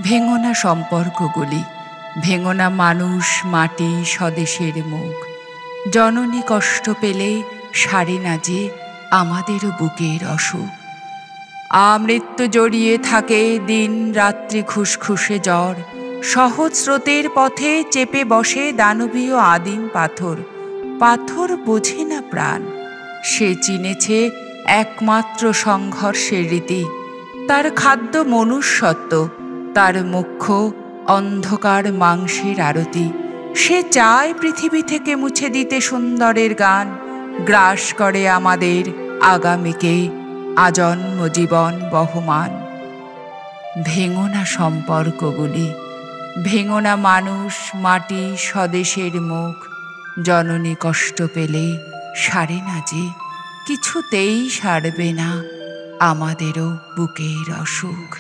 ভেঙো না সম্পর্কগুলি, ভেঙো না মানুষ, মাটি, স্বদেশের মুখ। জননী কষ্ট পেলে সারে না যে আমাদেরও বুকের অসুখ। আমৃত্যু জড়িয়ে থাকে দিন রাত্রি খুসখুসে জ্বর, সহজ স্রোতের পথে চেপে বসে দানবীয় আদিম পাথর। পাথর বোঝে না প্রাণ, সে চিনেছে একমাত্র সংঘর্ষের রীতি। তার খাদ্য মনুষ্যত্ব, তার মুখ্য অন্ধকার মাংসের আরতি। সে চায় পৃথিবী থেকে মুছে দিতে সুন্দরের গান, গ্রাস করে আমাদের আগামীকে আজন্ম জীবন বহমান। ভেঙো না সম্পর্কগুলি, ভেঙো না মানুষ, মাটি, স্বদেশের মুখ। জননী কষ্ট পেলে সারে না যে, কিছুতেই সারবে না আমাদেরও বুকের অসুখ।